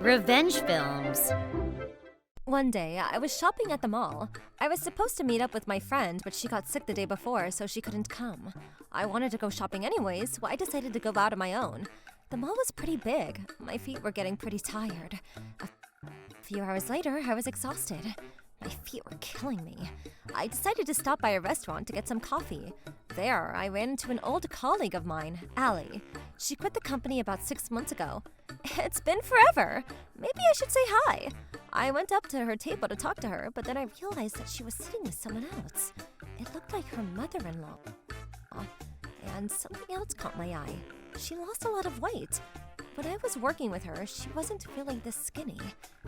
Revenge films. One day, I was shopping at the mall. I was supposed to meet up with my friend, but she got sick the day before, so she couldn't come. I wanted to go shopping anyways, so I decided to go out on my own. The mall was pretty big. My feet were getting pretty tired. A few hours later, I was exhausted. My feet were killing me. I decided to stop by a restaurant to get some coffee. There, I ran into an old colleague of mine, Allie. She quit the company about 6 months ago. It's been forever. Maybe I should say hi. I went up to her table to talk to her, but then I realized that she was sitting with someone else. It looked like her mother-in-law. And something else caught my eye. She lost a lot of weight. When I was working with her, she wasn't really this skinny.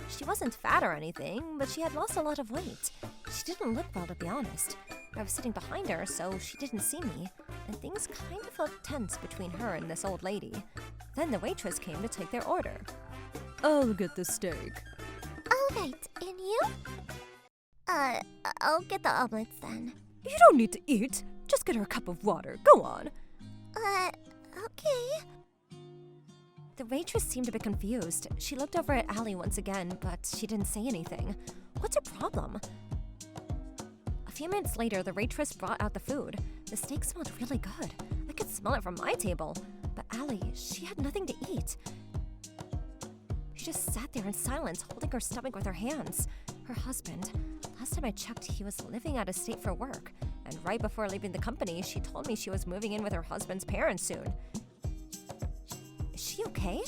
She wasn't fat or anything, but she had lost a lot of weight. She didn't look well, to be honest. I was sitting behind her, so she didn't see me, and things kind of felt tense between her and this old lady. Then the waitress came to take their order. I'll get the steak. All right, and you? I'll get the omelets then. You don't need to eat. Just get her a cup of water. Go on. Okay. The waitress seemed a bit confused. She looked over at Allie once again, but she didn't say anything. What's her problem? A few minutes later, the waitress brought out the food. The steak smelled really good. I could smell it from my table. But Allie, she had nothing to eat. She just sat there in silence, holding her stomach with her hands. Her husband, last time I checked, he was living out of state for work. And right before leaving the company, she told me she was moving in with her husband's parents soon. Is she okay?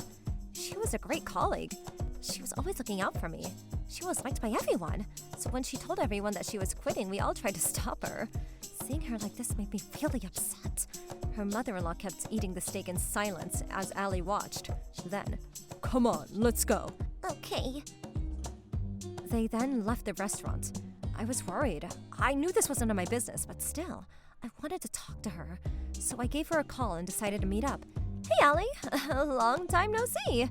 She was a great colleague. She was always looking out for me. She was liked by everyone. So when she told everyone that she was quitting, we all tried to stop her. Seeing her like this made me really upset. Her mother-in-law kept eating the steak in silence as Allie watched. Then, Come on, let's go. Okay. they then left the restaurant. I was worried. I knew this was none of my business, but still, I wanted to talk to her. So I gave her a call and decided to meet up. Hey, Allie. Long time no see.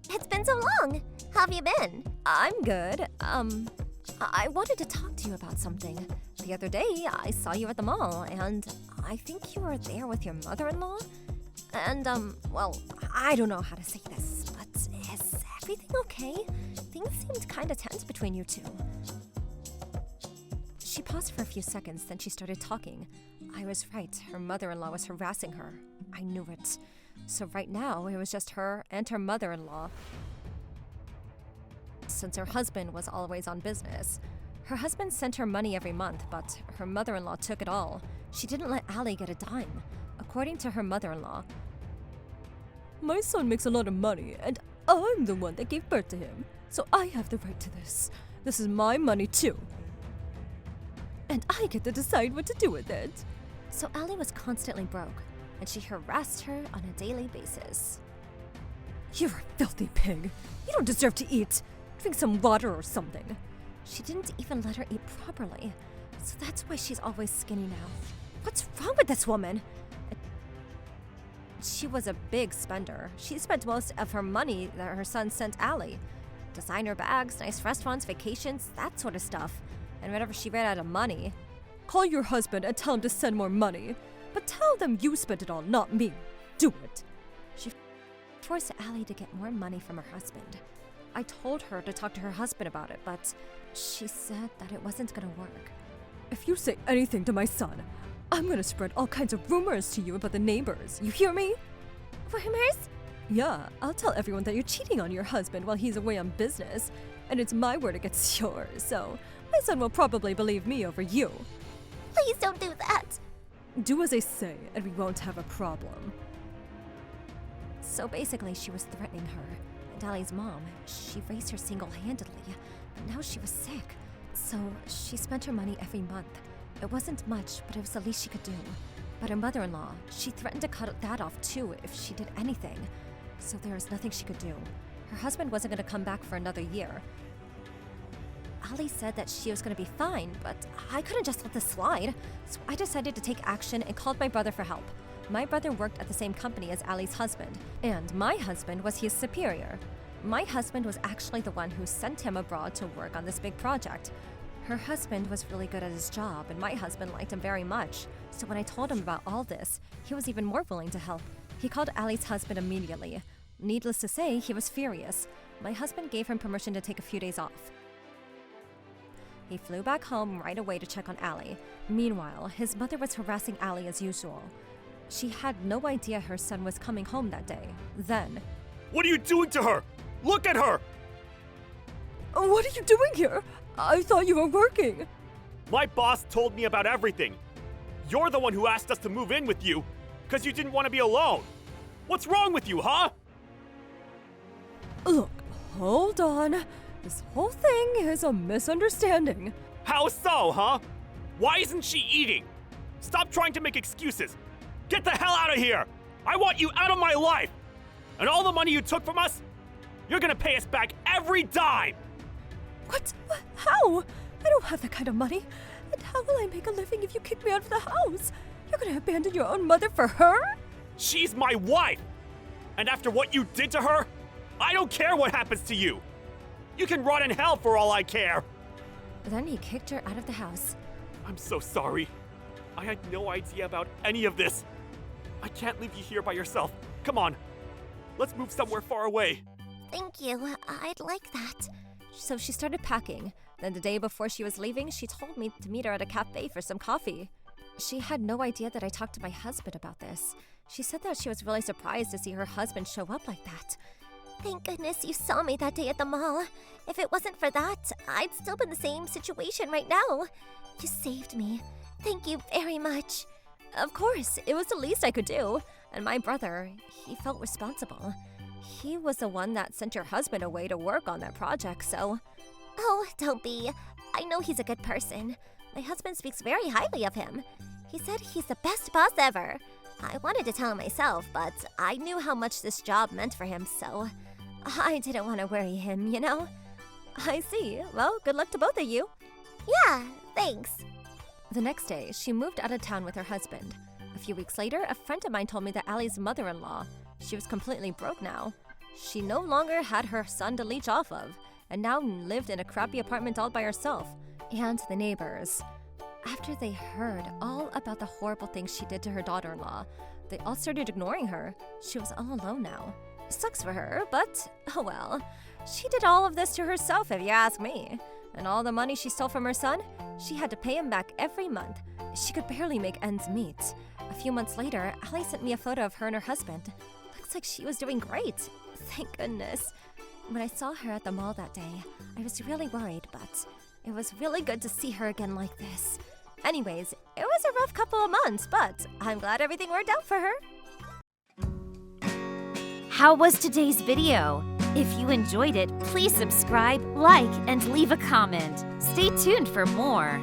It's been so long. How have you been? I'm good. I wanted to talk to you about something. The other day, I saw you at the mall, and I think you were there with your mother-in-law. And, well, I don't know how to say this, but is everything okay? Things seemed kind of tense between you two. She paused for a few seconds, then she started talking. I was right. Her mother-in-law was harassing her. I knew it. So right now, it was just her and her mother-in-law. Since her husband was always on business. Her husband sent her money every month, but her mother-in-law took it all. She didn't let Allie get a dime. According to her mother-in-law, My son makes a lot of money, and I'm the one that gave birth to him, so I have the right to this. This is my money too. And I get to decide what to do with it. so Allie was constantly broke, and she harassed her on a daily basis. You're a filthy pig. You don't deserve to eat. Drink some water or something. She didn't even let her eat properly, so that's why she's always skinny now. What's wrong with this woman? She was a big spender. She spent most of her money that her son sent Allie. Designer bags, nice restaurants, vacations, that sort of stuff. And whenever she ran out of money, Call your husband and tell him to send more money. But tell them you spent it all, not me. Do it. she forced Allie to get more money from her husband. I told her to talk to her husband about it, but she said that it wasn't gonna work. If you say anything to my son, I'm gonna spread all kinds of rumors to you about the neighbors. You hear me? Rumors? Yeah, I'll tell everyone that you're cheating on your husband while he's away on business. And it's my word against yours, so my son will probably believe me over you. Please don't do that. Do as I say, and we won't have a problem. So basically, she was threatening her. And Allie's mom, she raised her single-handedly, but now she was sick. So she spent her money every month. It wasn't much, but it was the least she could do. But her mother-in-law, she threatened to cut that off too if she did anything. So there was nothing she could do. Her husband wasn't going to come back for another year. Allie said that she was going to be fine, but I couldn't just let this slide. So I decided to take action and called my brother for help. My brother worked at the same company as Allie's husband, and my husband was his superior. My husband was actually the one who sent him abroad to work on this big project. Her husband was really good at his job, and my husband liked him very much. So when I told him about all this, he was even more willing to help. He called Allie's husband immediately. Needless to say, he was furious. My husband gave him permission to take a few days off. He flew back home right away to check on Allie. Meanwhile, his mother was harassing Allie as usual. She had no idea her son was coming home that day. Then, What are you doing to her? Look at her! What are you doing here? I thought you were working. My boss told me about everything. You're the one who asked us to move in with you because you didn't want to be alone. What's wrong with you, huh? Look, hold on. This whole thing is a misunderstanding. How so, huh? Why isn't she eating? Stop trying to make excuses. Get the hell out of here! I want you out of my life! And all the money you took from us, you're gonna pay us back every dime! What? How? I don't have that kind of money. And how will I make a living if you kick me out of the house? You're gonna abandon your own mother for her? She's my wife! And after what you did to her, I don't care what happens to you! You can rot in hell for all I care! then he kicked her out of the house. I'm so sorry. I had no idea about any of this. I can't leave you here by yourself. Come on. Let's move somewhere far away. Thank you. I'd like that. So she started packing. Then the day before she was leaving, she told me to meet her at a cafe for some coffee. She had no idea that I talked to my husband about this. She said that she was really surprised to see her husband show up like that. Thank goodness you saw me that day at the mall. If it wasn't for that, I'd still be in the same situation right now. You saved me. Thank you very much. Of course, it was the least I could do. And my brother, he felt responsible. He was the one that sent your husband away to work on that project, so... Oh, don't be. I know he's a good person. My husband speaks very highly of him. He said he's the best boss ever. I wanted to tell him myself, but I knew how much this job meant for him, so I didn't want to worry him, you know? I see. Well, good luck to both of you. Yeah, thanks. The next day, she moved out of town with her husband. A few weeks later, a friend of mine told me that Allie's mother-in-law, she was completely broke now. She no longer had her son to leech off of, and now lived in a crappy apartment all by herself. And the neighbors, after they heard all about the horrible things she did to her daughter-in-law, they all started ignoring her. She was all alone now. Sucks for her, but oh well. She did all of this to herself, if you ask me. And all the money she stole from her son, she had to pay him back every month. She could barely make ends meet. A few months later, Allie sent me a photo of her and her husband. Looks like she was doing great. Thank goodness. When I saw her at the mall that day, I was really worried, but it was really good to see her again like this. Anyways, it was a rough couple of months, but I'm glad everything worked out for her. How was today's video? If you enjoyed it, please subscribe, like, and leave a comment. Stay tuned for more.